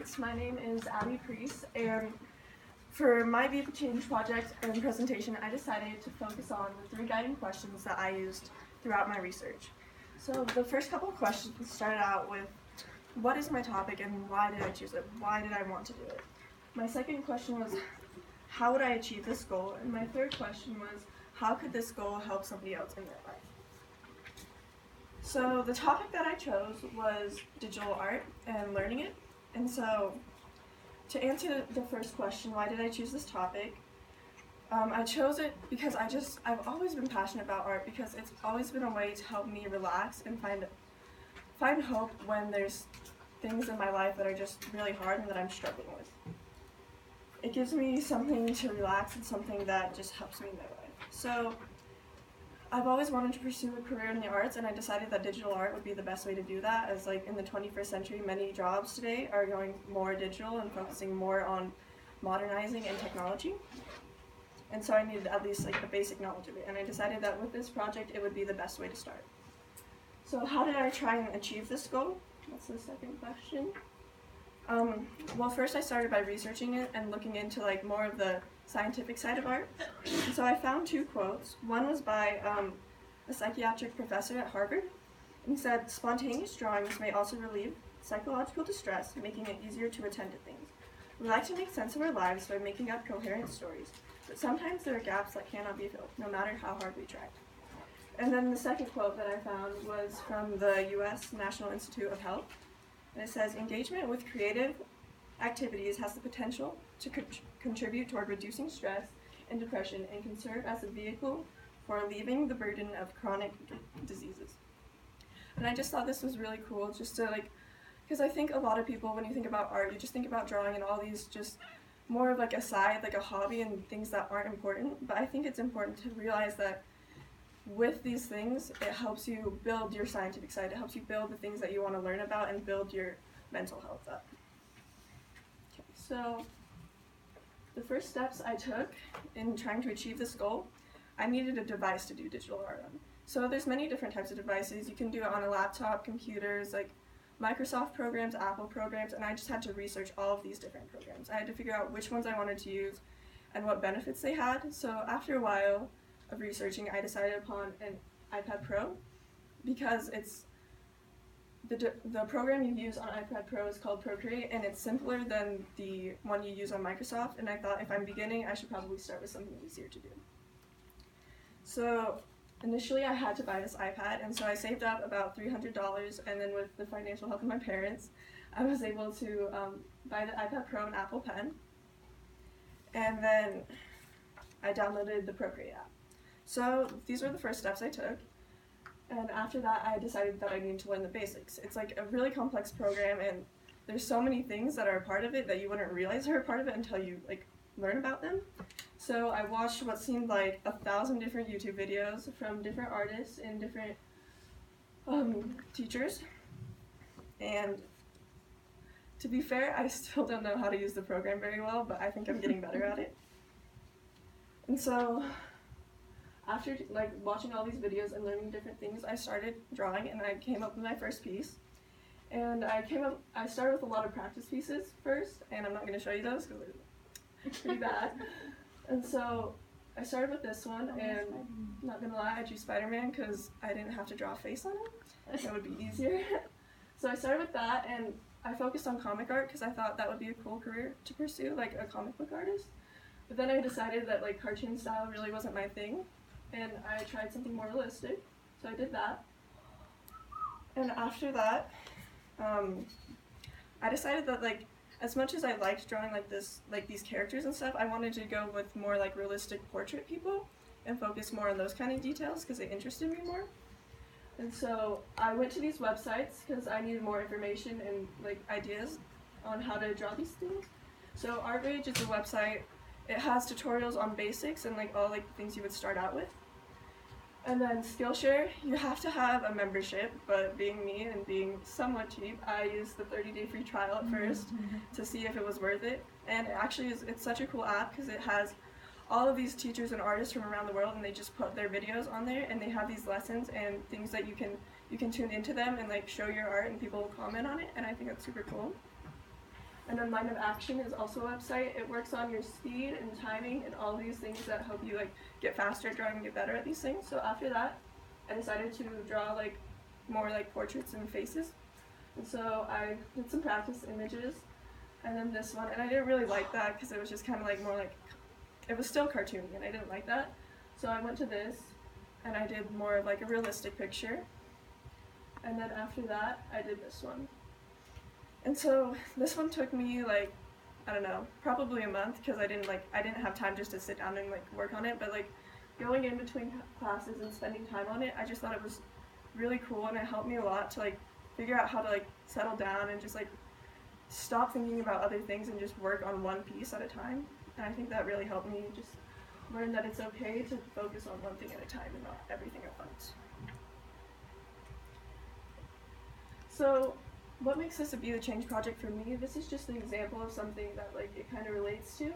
students. My name is Abby Priest, and for my Be the Change project and presentation, I decided to focus on the 3 guiding questions that I used throughout my research. So the first couple of questions started out with, what is my topic and why did I choose it? Why did I want to do it? My second question was, how would I achieve this goal? And my third question was, how could this goal help somebody else in their life? So the topic that I chose was digital art and learning it. And so to answer the first question, why did I choose this topic? I chose it because I've always been passionate about art because it's always been a way to help me relax and find hope when there's things in my life that are just really hard and that I'm struggling with. It gives me something to relax and something that just helps me in my life. So I've always wanted to pursue a career in the arts, and I decided that digital art would be the best way to do that, as like in the 21st century, many jobs today are going more digital and focusing more on modernizing and technology. And so I needed at least like the basic knowledge of it, and I decided that with this project it would be the best way to start. So how did I try and achieve this goal? That's the second question. Well, first I started by researching it and looking into like more of the scientific side of art. And so I found 2 quotes. One was by a psychiatric professor at Harvard, and he said, "Spontaneous drawings may also relieve psychological distress, making it easier to attend to things. We like to make sense of our lives by making up coherent stories, but sometimes there are gaps that cannot be filled, no matter how hard we try." And then the second quote that I found was from the U.S. National Institute of Health, and it says, "Engagement with creative activities has the potential to contribute toward reducing stress and depression and can serve as a vehicle for alleviating the burden of chronic diseases." And I just thought this was really cool, just to because I think a lot of people, when you think about art, you just think about drawing and all these just more of like a side, like a hobby and things that aren't important. But I think it's important to realize that with these things, it helps you build your scientific side. It helps you build the things that you want to learn about and build your mental health up. Okay, so the first steps I took in trying to achieve this goal, I needed a device to do digital art on. So there's many different types of devices. You can do it on a laptop, computers, like Microsoft programs, Apple programs, and I just had to research all of these different programs. I had to figure out which ones I wanted to use and what benefits they had. So after a while of researching, I decided upon an iPad Pro because it's the program you use on iPad Pro is called Procreate, and it's simpler than the one you use on Microsoft, and I thought if I'm beginning, I should probably start with something easier to do. So initially I had to buy this iPad, and so I saved up about $300, and then with the financial help of my parents, I was able to buy the iPad Pro and Apple Pen, and then I downloaded the Procreate app. So these were the first steps I took. And after that, I decided that I needed to learn the basics. It's like a really complex program, and there's so many things that are a part of it that you wouldn't realize are a part of it until you learn about them. So I watched what seemed like 1,000 different YouTube videos from different artists and different teachers. And to be fair, I still don't know how to use the program very well, but I think I'm getting better at it. And so after watching all these videos and learning different things, I started drawing, and I came up with my first piece. And I started with a lot of practice pieces first, and I'm not going to show you those because they're pretty bad. And so I started with this one, and not going to lie, I drew Spider-Man because I didn't have to draw a face on it. That would be easier. So I started with that, and I focused on comic art because I thought that would be a cool career to pursue, like a comic book artist. But then I decided that cartoon style really wasn't my thing, and I tried something more realistic, so I did that. And after that, I decided that as much as I liked drawing these characters and stuff, I wanted to go with more realistic portrait people and focus more on those kind of details because they interested me more. And so I went to these websites because I needed more information and ideas on how to draw these things. So ArtRage is a website. It has tutorials on basics and all the things you would start out with. And then Skillshare, you have to have a membership, but being me and being somewhat cheap, I used the 30-day free trial at first to see if it was worth it. And it's such a cool app because it has all of these teachers and artists from around the world, and they just put their videos on there, and they have these lessons and things that you can tune into them and show your art, and people will comment on it, and I think that's super cool. And then Line of Action is also a website. It works on your speed and timing and all these things that help you like get faster at drawing and get better at these things. So after that, I decided to draw like more like portraits and faces. And so I did some practice images, and then this one, and I didn't really like that because it was just kind of like more like, it was still cartoony and I didn't like that. So I went to this and I did more of like a realistic picture. And then after that, I did this one. And so this one took me like, I don't know, probably a month because I didn't have time just to sit down and like work on it, but like going in between classes and spending time on it, I just thought it was really cool, and it helped me a lot to like figure out how to like settle down and just like stop thinking about other things and just work on one piece at a time. And I think that really helped me just learn that it's okay to focus on one thing at a time and not everything at once. So what makes this a Be the Change project for me? This is just an example of something that like it kind of relates to.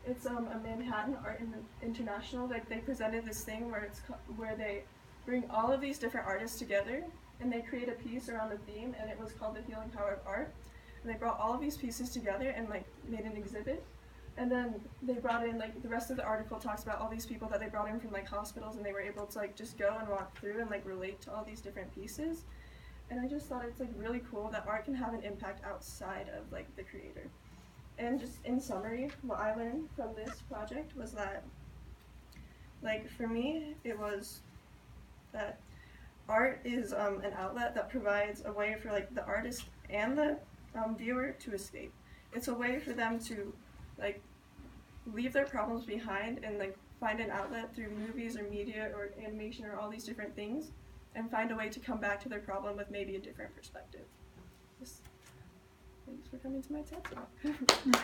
It's a Manhattan Art International. Like they presented this thing where they bring all of these different artists together and they create a piece around a theme, and it was called The Healing Power of Art. And they brought all of these pieces together and like made an exhibit. And then they brought in, like, the rest of the article talks about all these people that they brought in from like hospitals, and they were able to like just go and walk through and like relate to all these different pieces. And I just thought it's like really cool that art can have an impact outside of like the creator. And just in summary, what I learned from this project was that, like, for me, it was that art is an outlet that provides a way for like the artist and the viewer to escape. It's a way for them to like leave their problems behind and like find an outlet through movies or media or animation or all these different things, and find a way to come back to their problem with maybe a different perspective. Thanks for coming to my TED Talk.